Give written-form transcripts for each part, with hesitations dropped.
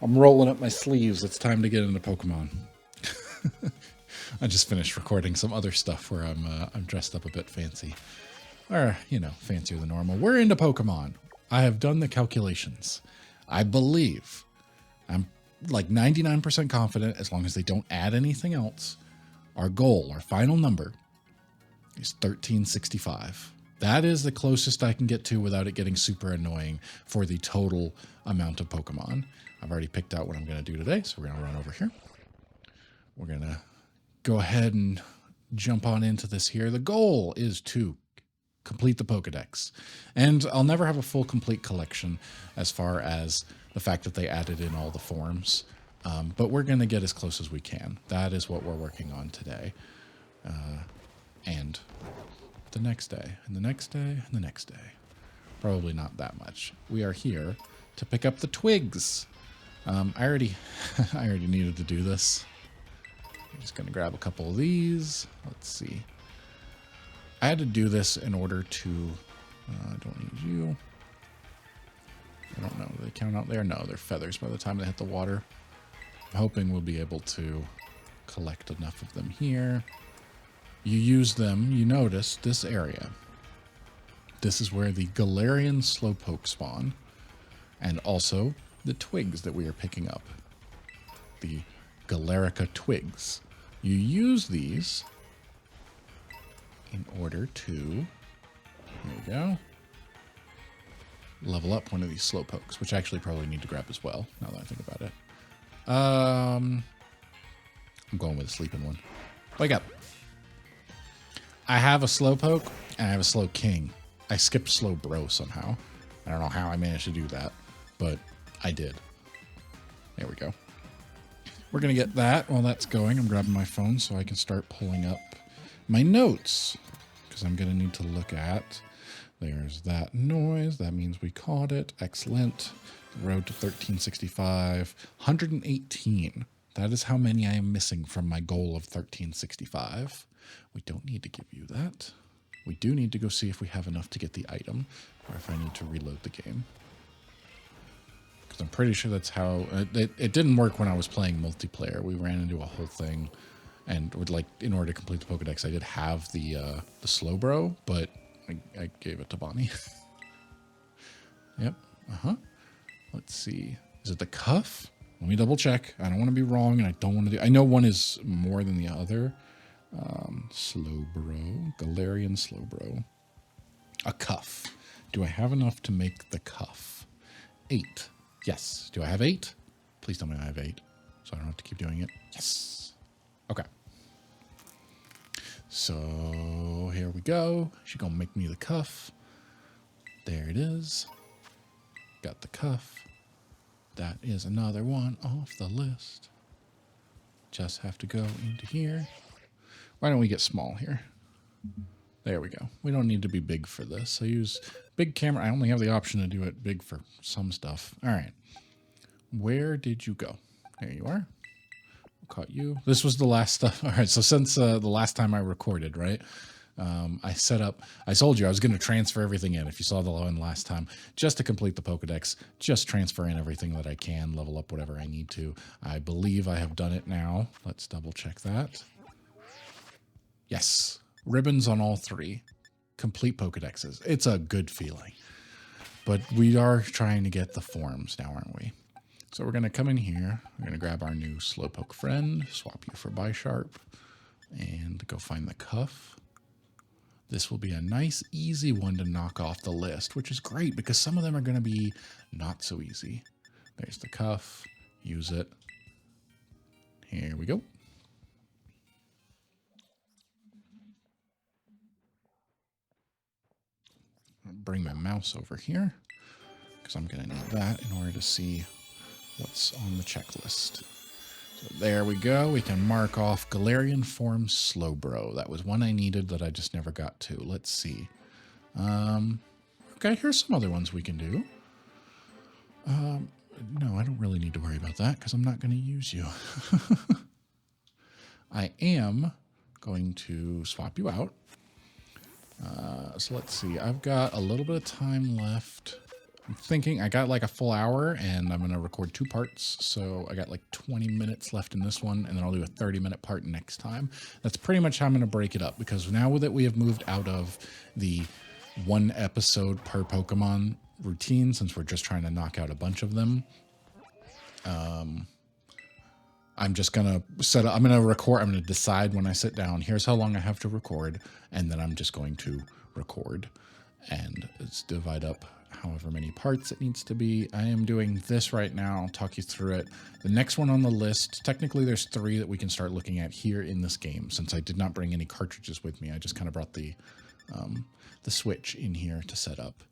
I'm rolling up my sleeves. It's time to get into Pokemon. I just finished recording some other stuff where I'm dressed up a bit fancy. Or, you know, fancier than normal. We're into Pokemon. I have done the calculations. I believe, I'm like 99% confident, as long as they don't add anything else, our goal, our final number, is 1365. That is the closest I can get to without it getting super annoying for the total amount of Pokemon. I've already picked out what I'm going to do today, so we're going to run over here. We're going to go ahead and jump on into this here. The goal is to complete the Pokedex. And I'll never have a full complete collection as far as the fact that they added in all the forms. But we're going to get as close as we can. That is what we're working on today. And the next day, and the next day, and the next day. Probably not that much. We are here to pick up the twigs. I already needed to do this. I'm just going to grab a couple of these. Let's see. I had to do this in order to... I don't need you. I don't know. Do they count out there? No, they're feathers by the time they hit the water. I'm hoping we'll be able to collect enough of them here. You use them, you notice this area. This is where the Galarian Slowpoke spawn. And also the twigs that we are picking up. The Galarica twigs. You use these in order to, here we go, level up one of these Slowpokes, which I actually probably need to grab as well, now that I think about it. I'm going with a sleeping one. Wake up. I have a Slowpoke, and I have a Slowking. I skipped Slowbro somehow. I don't know how I managed to do that, but I did. There we go. We're going to get that while that's going. I'm grabbing my phone so I can start pulling up my notes, because I'm going to need to look at, there's that noise. That means we caught it. Excellent. The road to 1365. 118. That is how many I am missing from my goal of 1365. We don't need to give you that. We do need to go see if we have enough to get the item, or if I need to reload the game. Because I'm pretty sure that's how... It didn't work when I was playing multiplayer. We ran into a whole thing, and would like, in order to complete the Pokedex, I did have the Slowbro, but I gave it to Bonnie. Yep. Let's see. Is it the cuff? Let me double check. I don't want to be wrong, and I don't want to do... I know one is more than the other. Slowbro. Galarian Slowbro. A cuff. Do I have enough to make the cuff? 8. Yes. Do I have 8? Please tell me I have 8, so I don't have to keep doing it. Yes. Okay. So here we go. She's gonna make me the cuff. There it is. Got the cuff. That is another one off the list. Just have to go into here. Why don't we get small here? There we go. We don't need to be big for this. I use big camera. I only have the option to do it big for some stuff. All right. Where did you go? There you are. Caught you. This was the last stuff. All right. So since the last time I recorded, right? I set up, I told you I was going to transfer everything in. If you saw the one last time, just to complete the Pokedex, just transfer in everything that I can, level up whatever I need to. I believe I have done it now. Let's double check that. Yes. Ribbons on all 3. Complete Pokedexes. It's a good feeling. But we are trying to get the forms now, aren't we? So we're going to come in here. We're going to grab our new Slowpoke friend, swap you for Bisharp, and go find the cuff. This will be a nice, easy one to knock off the list, which is great because some of them are going to be not so easy. There's the cuff. Use it. Here we go. Bring my mouse over here because I'm going to need that in order to see what's on the checklist. So there we go. We can mark off Galarian Form Slowbro. That was one I needed that I just never got to. Let's see. Okay, here's some other ones we can do. No, I don't really need to worry about that because I'm not going to use you. I am going to swap you out. So let's see. I've got a little bit of time left. I'm thinking I got like a full hour and I'm going to record 2 parts. So I got like 20 minutes left in this one, and then I'll do a 30-minute part next time. That's pretty much how I'm going to break it up, because now that we have moved out of the 1 episode per Pokemon routine, since we're just trying to knock out a bunch of them, I'm just going to set up, I'm going to record, I'm going to decide when I sit down, here's how long I have to record, and then I'm just going to record. And it's divide up however many parts it needs to be. I am doing this right now. I'll talk you through it. The next one on the list, technically there's 3 that we can start looking at here in this game, since I did not bring any cartridges with me. I just kind of brought the Switch in here to set up.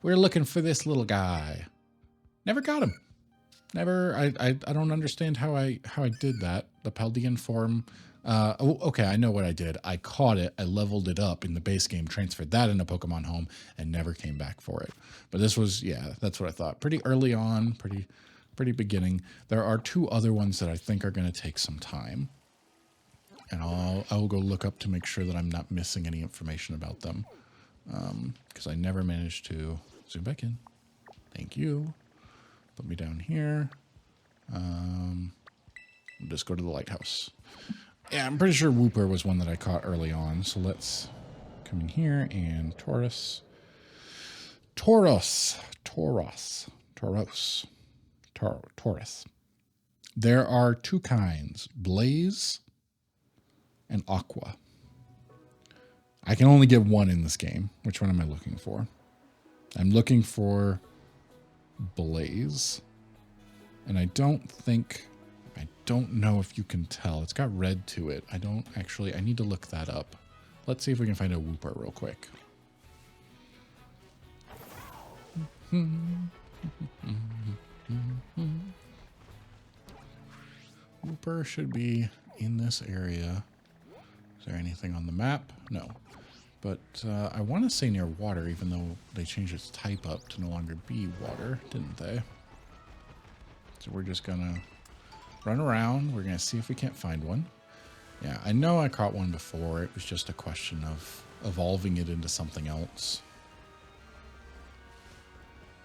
We're looking for this little guy. Never got him. Never. I don't understand how I did that. The Paldean form. Okay, I know what I did. I caught it, I leveled it up in the base game, transferred that into Pokemon Home, and never came back for it. But this was, yeah, that's what I thought. Pretty early on, pretty beginning. There are 2 other ones that I think are going to take some time. And I'll go look up to make sure that I'm not missing any information about them. Because I never managed to zoom back in. Thank you. Put me down here. We'll just go to the lighthouse. Yeah, I'm pretty sure Wooper was one that I caught early on. So let's come in here and Tauros. There are 2 kinds, Blaze and Aqua. I can only get 1 in this game. Which one am I looking for? I'm looking for Blaze. And I don't know if you can tell. It's got red to it. I need to look that up. Let's see if we can find a Wooper real quick. Wooper should be in this area. Is there anything on the map? No. But I want to say near water, even though they changed its type up to no longer be water, didn't they? So we're just going to run around. We're going to see if we can't find one. Yeah, I know I caught one before. It was just a question of evolving it into something else.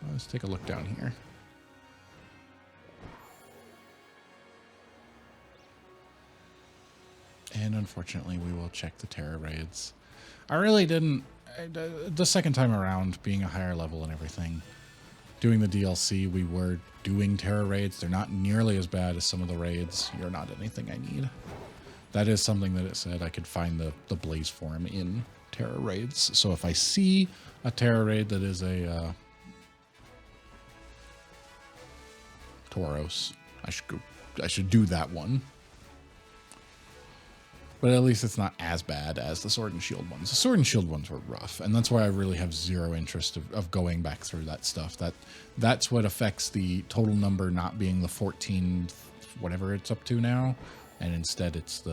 Let's take a look down here. And unfortunately, we will check the Terra raids. I really didn't... The second time around, being a higher level and everything, doing the DLC, we were doing Terra raids. They're not nearly as bad as some of the raids. You're not anything I need. That is something that it said I could find the Blaze form in Terra raids. So if I see a Terra raid that is a Tauros, I should do that one. But at least it's not as bad as the Sword and Shield ones. The Sword and Shield ones were rough, and that's why I really have zero interest of going back through that stuff. That's what affects the total number not being the 14, whatever it's up to now, and instead it's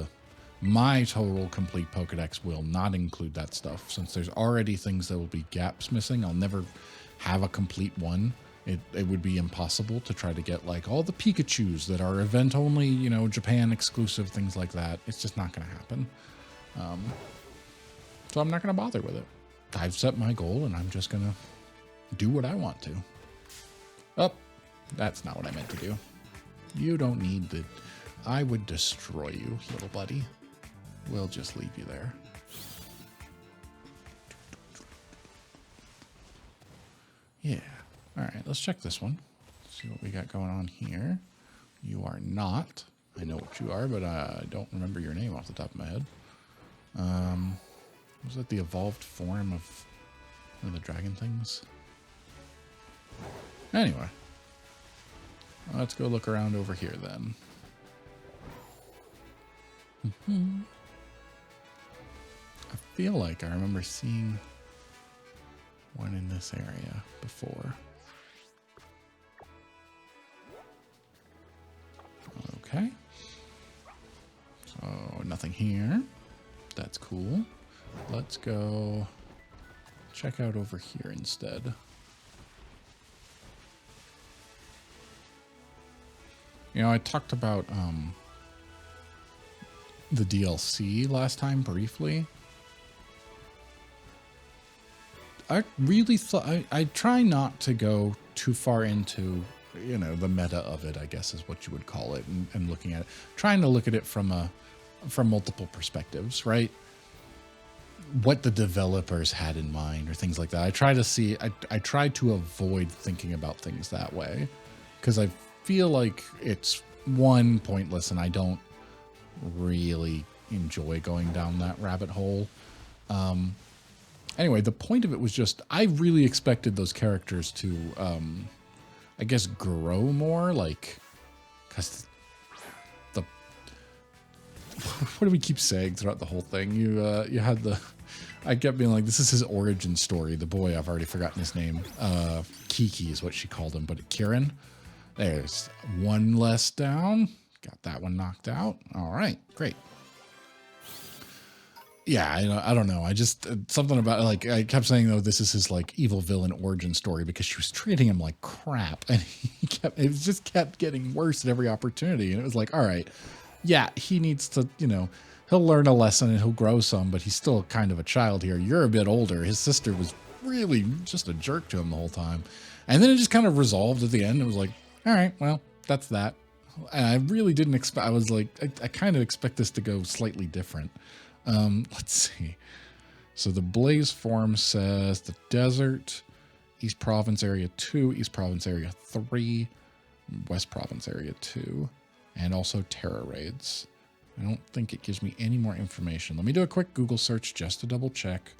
my total complete Pokedex will not include that stuff. Since there's already things that will be gaps missing, I'll never have a complete one. It would be impossible to try to get like all the Pikachus that are event only, you know, Japan exclusive, things like that. It's just not going to happen. So I'm not going to bother with it. I've set my goal and I'm just going to do what I want to. Oh, that's not what I meant to do. You don't need to. I would destroy you, little buddy. We'll just leave you there. Yeah. All right, let's check this one. See what we got going on here. You are not. I know what you are, but I don't remember your name off the top of my head. Was that the evolved form of one of the dragon things? Anyway. Let's go look around over here then. I feel like I remember seeing one in this area before. Okay. So nothing here. That's cool. Let's go check out over here instead. You know, I talked about the DLC last time briefly. I really thought I try not to go too far into, you know, the meta of it, I guess is what you would call it, and looking at it, trying to look at it from multiple perspectives, right? What the developers had in mind or things like that. I try to avoid thinking about things that way because I feel like it's one, pointless, and I don't really enjoy going down that rabbit hole. Anyway, the point of it was just, I really expected those characters to, I guess, grow more, like, because the, what do we keep saying throughout the whole thing? You had I kept being like, this is his origin story. The boy, I've already forgotten his name. Kiki is what she called him, but Kieran. There's one less down. Got that one knocked out. All right, great. Yeah, I don't know. I just, something about, like, I kept saying, though, this is his, like, evil villain origin story because she was treating him like crap. And it just kept getting worse at every opportunity. And it was like, all right, yeah, he needs to, you know, he'll learn a lesson and he'll grow some, but he's still kind of a child here. You're a bit older. His sister was really just a jerk to him the whole time. And then it just kind of resolved at the end. It was like, all right, well, that's that. And I really didn't expect, I was like, I kind of expect this to go slightly different. Let's see. So the Blaze form says the desert, East Province Area 2, East Province Area 3, West Province Area 2, and also Terror Raids. I don't think it gives me any more information. Let me do a quick Google search just to double check.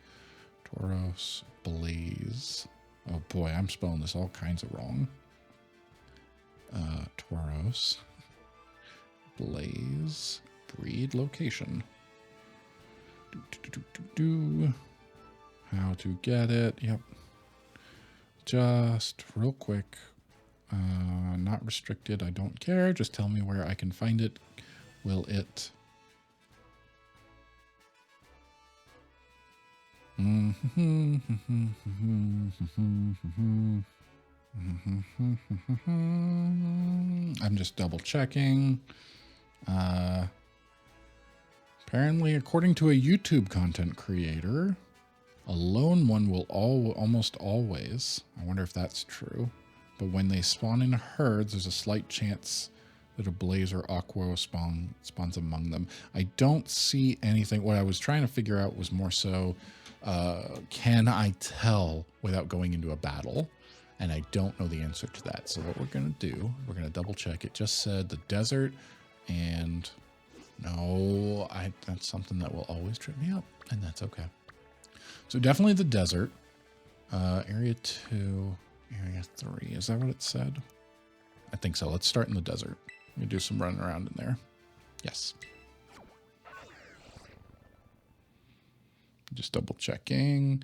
Tauros Blaze. Oh boy, I'm spelling this all kinds of wrong. Tauros Blaze breed location. How to get it. Yep. Just real quick. Not restricted. I don't care. Just tell me where I can find it. Will it? I'm just double checking. Apparently, according to a YouTube content creator, a lone one will almost always. I wonder if that's true. But when they spawn in herds, there's a slight chance that a Blaze or Aqua spawns among them. I don't see anything. What I was trying to figure out was more so, can I tell without going into a battle? And I don't know the answer to that. So what we're going to do, we're going to double check. It just said the desert, and no, that's something that will always trip me up, and that's okay. So definitely the desert, area 2, area 3. Is that what it said? I think so. Let's start in the desert. I'm going to do some running around in there. Yes. Just double checking.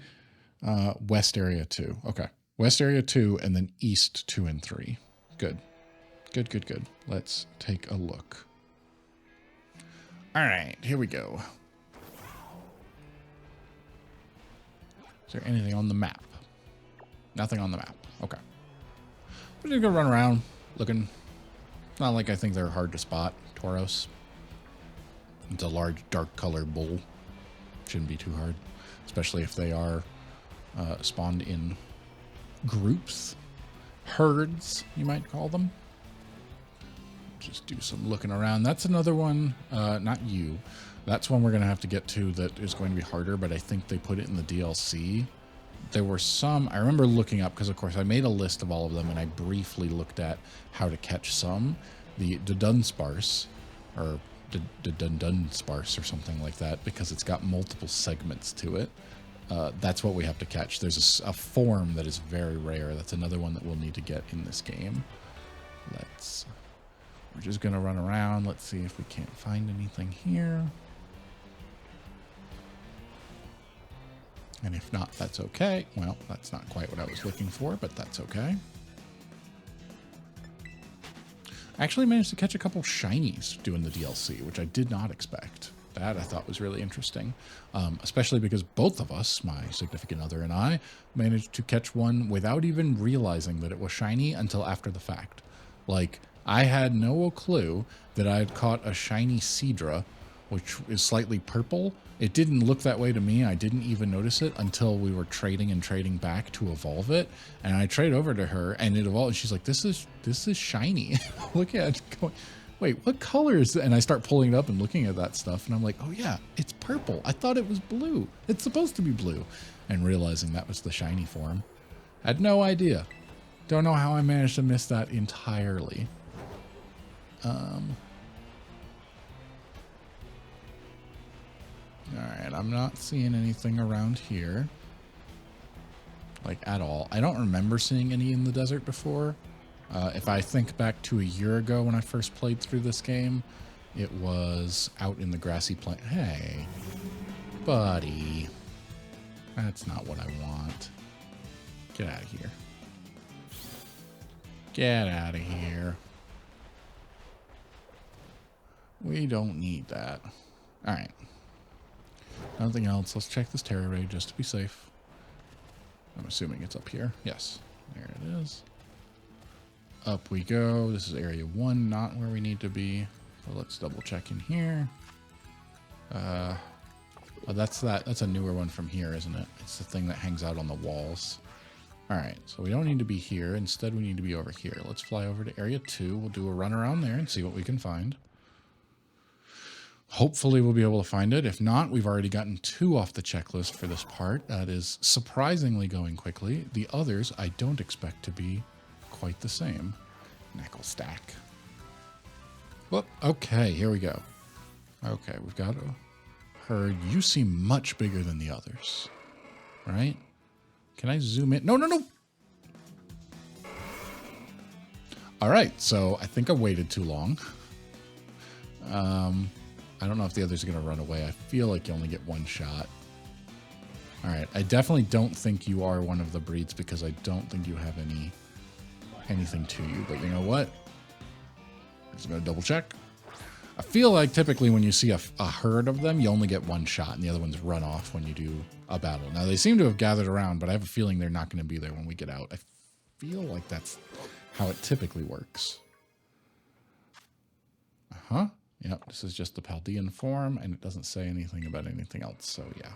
West area 2. Okay. West area 2 and then east 2 and 3. Good. Good, good, good. Let's take a look. All right, here we go. Is there anything on the map? Nothing on the map. Okay. We're just gonna run around looking. Not like I think they're hard to spot. Tauros. It's a large, dark colored bull. Shouldn't be too hard, especially if they are spawned in groups, herds, you might call them. Just do some looking around. That's another one, not you. That's one we're going to have to get to that is going to be harder, but I think they put it in the DLC. There were some, I remember looking up, because of course I made a list of all of them, and I briefly looked at how to catch some. The Dunsparce, or the Dunsparce or something like that, because it's got multiple segments to it. That's what we have to catch. There's a form that is very rare. That's another one that we'll need to get in this game. We're just going to run around. Let's see if we can't find anything here. And if not, that's okay. Well, that's not quite what I was looking for, but that's okay. I actually managed to catch a couple shinies doing the DLC, which I did not expect. That I thought was really interesting, especially because both of us, my significant other and I, managed to catch one without even realizing that it was shiny until after the fact. Like, I had no clue that I had caught a shiny Seadra which is slightly purple. It didn't look that way to me. I didn't even notice it until we were trading and trading back to evolve it. And I trade over to her and it evolved. And she's like, this is shiny. Look at it going, wait, what color is it? And I start pulling it up and looking at that stuff. And I'm like, oh yeah, it's purple. I thought it was blue. It's supposed to be blue. And realizing that was the shiny form. Had no idea. Don't know how I managed to miss that entirely. Alright, I'm not seeing anything around here. Like, at all. I don't remember seeing any in the desert before. If I think back to a year ago when I first played through this game, it was out in the grassy plain. Hey, buddy. That's not what I want. Get out of here. Get out of here. We don't need that. Alright. Nothing else. Let's check this terror raid just to be safe. I'm assuming it's up here. Yes. There it is. Up we go. This is area 1, not where we need to be. So let's double check in here. Oh, that's a newer one from here, isn't it? It's the thing that hangs out on the walls. Alright, so we don't need to be here. Instead, we need to be over here. Let's fly over to area 2. We'll do a run around there and see what we can find. Hopefully we'll be able to find it. If not, we've already gotten 2 off the checklist for this part. That is surprisingly going quickly. The others I don't expect to be quite the same. Knuckle stack. Whoop. Okay, here we go. Okay, we've got a herd. You seem much bigger than the others. Right? Can I zoom in? No, no, no! Alright, so I think I waited too long. I don't know if the others are going to run away. I feel like you only get 1 shot. Alright, I definitely don't think you are one of the breeds because I don't think you have anything to you. But you know what? I'm just going to double check. I feel like typically when you see a herd of them, you only get 1 shot and the other ones run off when you do a battle. Now, they seem to have gathered around, but I have a feeling they're not going to be there when we get out. I feel like that's how it typically works. Uh-huh. Yep, this is just the Paldean form, and it doesn't say anything about anything else, so yeah.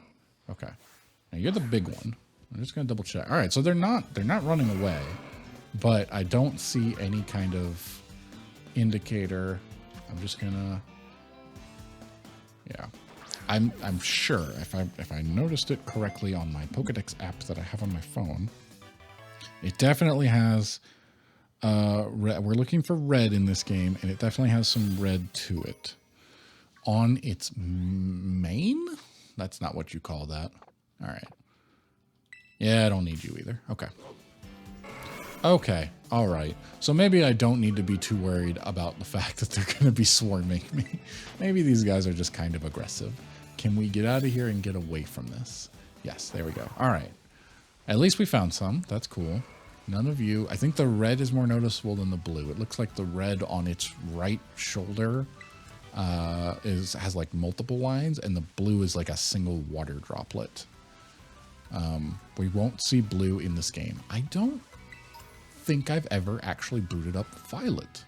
Okay. Now, you're the big one. I'm just going to double check. All right, so they're not running away, but I don't see any kind of indicator. I'm just going to... Yeah. I'm sure, if I noticed it correctly on my Pokedex app that I have on my phone, it definitely has... we're looking for red in this game, and it definitely has some red to it. On its mane? That's not what you call that. All right. Yeah, I don't need you either. Okay. Okay. All right. So maybe I don't need to be too worried about the fact that they're going to be swarming me. Maybe these guys are just kind of aggressive. Can we get out of here and get away from this? Yes, there we go. All right. At least we found some. That's cool. None of you. I think the red is more noticeable than the blue. It looks like the red on its right shoulder has like multiple lines, and the blue is like a single water droplet. We won't see blue in this game. I don't think I've ever actually booted up Violet.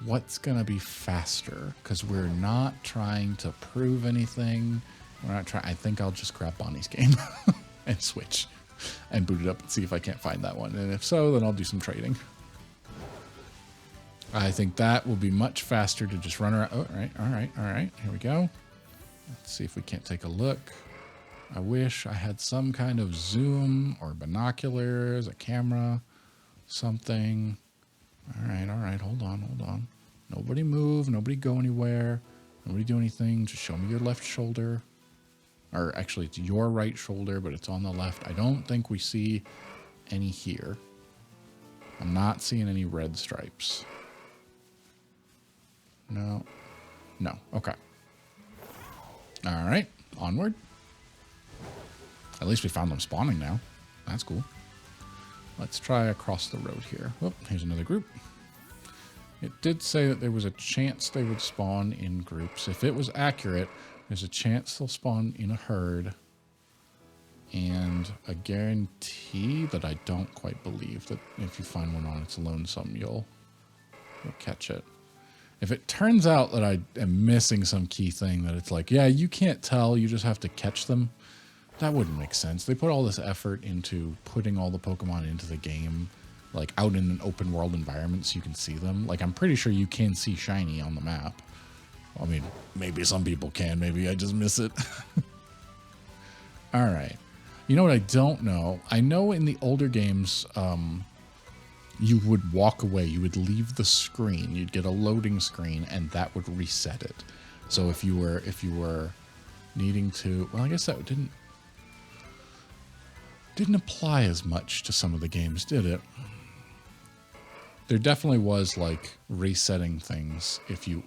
What's gonna be faster? Because we're not trying to prove anything. We're not trying. I think I'll just grab Bonnie's game and switch and boot it up and see if I can't find that one. And if so, then I'll do some trading. I think that will be much faster to just run around. Oh, all right. Here we go. Let's see if we can't take a look. I wish I had some kind of zoom or binoculars, a camera, something. All right. Hold on. Nobody move. Nobody go anywhere. Nobody do anything. Just show me your left shoulder. Or actually, it's your right shoulder, but it's on the left. I don't think we see any here. I'm not seeing any red stripes. No. Okay. All right. Onward. At least we found them spawning now. That's cool. Let's try across the road here. Whoop, here's another group. It did say that there was a chance they would spawn in groups. If it was accurate, there's a chance they'll spawn in a herd, and a guarantee that I don't quite believe that if you find one on its lonesome, you'll We'll catch it. If it turns out that I am missing some key thing that it's like, yeah, you can't tell, you just have to catch them, that wouldn't make sense. They put all this effort into putting all the Pokemon into the game, like out in an open world environment so you can see them. Like, I'm pretty sure you can see shiny on the map. I mean, maybe some people can, maybe I just miss it. All right. You know what I don't know? I know in the older games, you would walk away, you would leave the screen, you'd get a loading screen, and that would reset it. So if you were needing to, well, I guess that didn't apply as much to some of the games, did it? There definitely was like resetting things if you,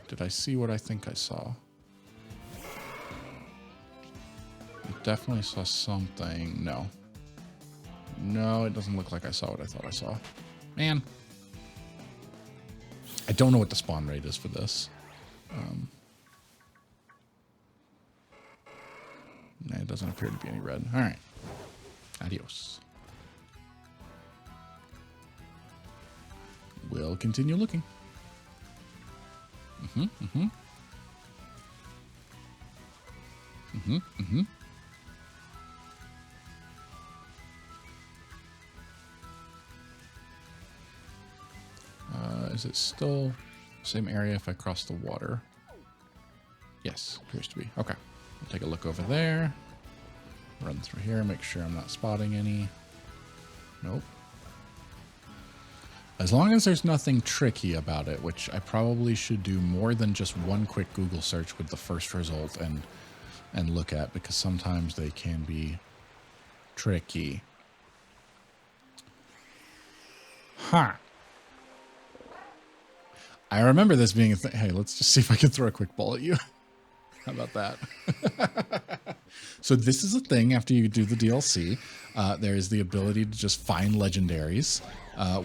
did I see what I think I saw? I definitely saw something. No, it doesn't look like I saw what I thought I saw. Man. I don't know what the spawn rate is for this. It doesn't appear to be any red. All right. Adios. We'll continue looking. Is it still same area if I cross the water? Yes, appears to be. Okay. I'll take a look over there. Run through here, make sure I'm not spotting any. Nope. As long as there's nothing tricky about it, which I probably should do more than just one quick Google search with the first result and look at, because sometimes they can be tricky. Huh. I remember this being a thing. Hey, let's just see if I can throw a quick ball at you. How about that? So this is a thing after you do the DLC. There is the ability to just find legendaries.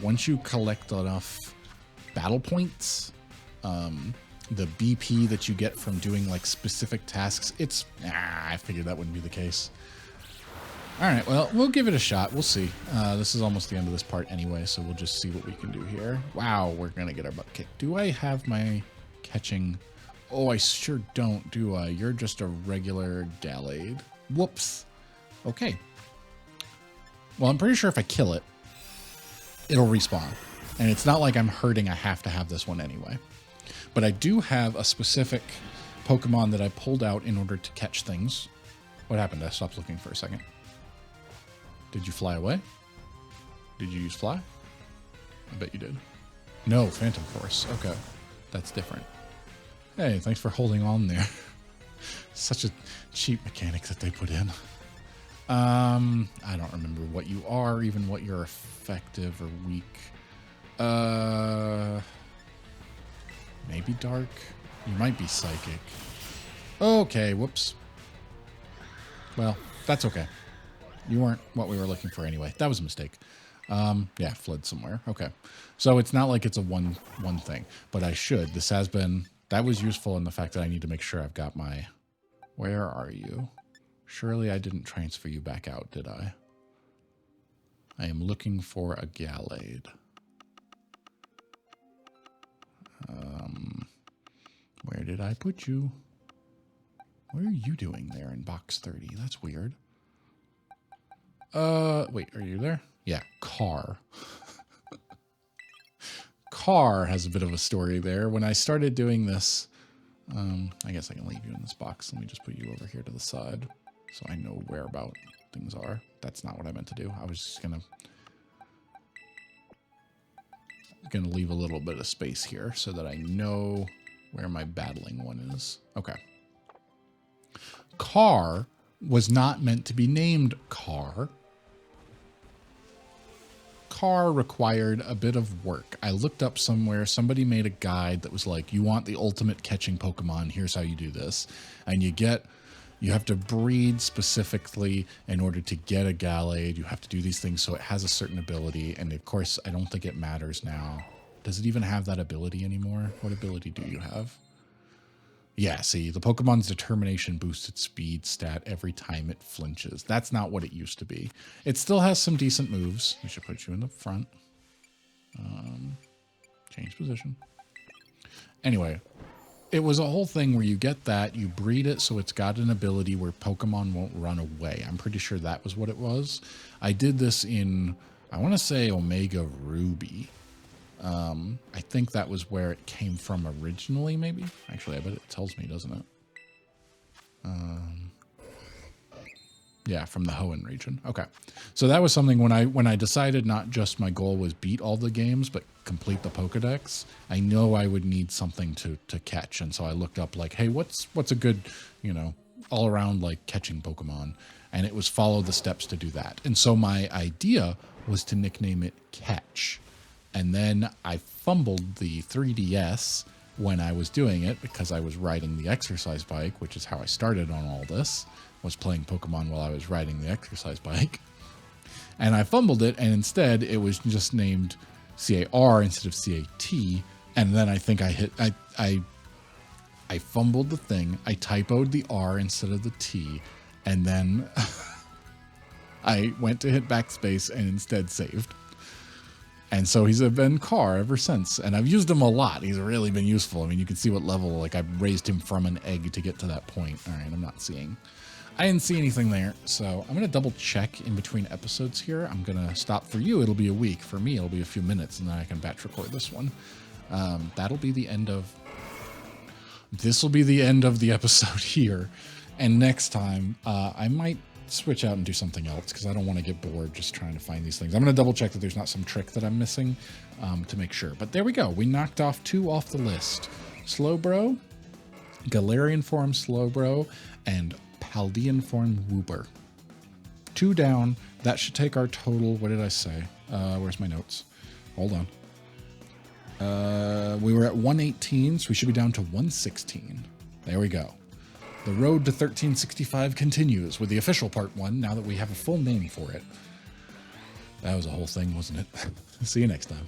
Once you collect enough battle points, the BP that you get from doing like specific tasks, I figured that wouldn't be the case. All right, well, we'll give it a shot. We'll see. This is almost the end of this part anyway, so we'll just see what we can do here. Wow, we're going to get our butt kicked. Do I have my catching? Oh, I sure don't, do I? You're just a regular Gallade. Whoops. Okay. Well, I'm pretty sure if I kill it, it'll respawn. And it's not like I'm hurting. I have to have this one anyway. But I do have a specific Pokemon that I pulled out in order to catch things. What happened? I stopped looking for a second. Did you fly away? Did you use fly? I bet you did. No, Phantom Force. Okay. That's different. Hey, thanks for holding on there. Such a cheap mechanic that they put in. I don't remember what you are, even what you're effective or weak. Maybe dark? You might be psychic. Okay, whoops. Well, that's okay. You weren't what we were looking for anyway. That was a mistake. Yeah, fled somewhere. Okay. So it's not like it's a one thing, but I should. This has been, that was useful in the fact that I need to make sure I've got my, where are you? Surely I didn't transfer you back out, did I? I am looking for a Gallade. Where did I put you? What are you doing there in box 30? That's weird. Wait, are you there? Yeah, Car. Car has a bit of a story there. When I started doing this, I guess I can leave you in this box. Let me just put you over here to the side so I know where about things are. That's not what I meant to do. I was just gonna leave a little bit of space here so that I know where my battling one is. Okay. Car was not meant to be named Car. Car required a bit of work. I looked up somewhere, somebody made a guide that was like, you want the ultimate catching Pokemon, here's how you do this. And you have to breed specifically in order to get a Gallade. You have to do these things so it has a certain ability. And of course, I don't think it matters now. Does it even have that ability anymore? What ability do you have? Yeah, see, the Pokemon's determination boosts its speed stat every time it flinches. That's not what it used to be. It still has some decent moves. We should put you in the front. Change position. Anyway, it was a whole thing where you get that, you breed it so it's got an ability where Pokemon won't run away. I'm pretty sure that was what it was. I did this in, I want to say Omega Ruby. I think that was where it came from originally, maybe. Actually, I bet it tells me, doesn't it? Yeah, from the Hoenn region. Okay. So that was something when I decided not just my goal was beat all the games, but complete the Pokedex, I know I would need something to catch. And so I looked up like, hey, what's a good, all around like catching Pokemon? And it was follow the steps to do that. And so my idea was to nickname it Catch. And then I fumbled the 3DS when I was doing it because I was riding the exercise bike, which is how I started on all this, was playing Pokemon while I was riding the exercise bike. And I fumbled it, and instead it was just named CAR instead of CAT. And then I think I fumbled the thing. I typoed the R instead of the T. And then I went to hit backspace and instead saved. And so he's been Car ever since. And I've used him a lot. He's really been useful. I mean, you can see what level, like I raised him from an egg to get to that point. All right, I'm not seeing. I didn't see anything there. So I'm going to double check in between episodes here. I'm going to stop for you. It'll be a week. For me, it'll be a few minutes, and then I can batch record this one. That'll be the end of... This will be the end of the episode here. And next time, I might switch out and do something else because I don't want to get bored just trying to find these things. I'm going to double check that there's not some trick that I'm missing to make sure. But there we go. We knocked off 2 off the list. Slowbro, Galarian form Slowbro, and Paldean form Wooper. 2 down. That should take our total. What did I say? Where's my notes? Hold on. We were at 118, so we should be down to 116. There we go. The road to 1365 continues with the official part 1 now that we have a full name for it. That was a whole thing, wasn't it? See you next time.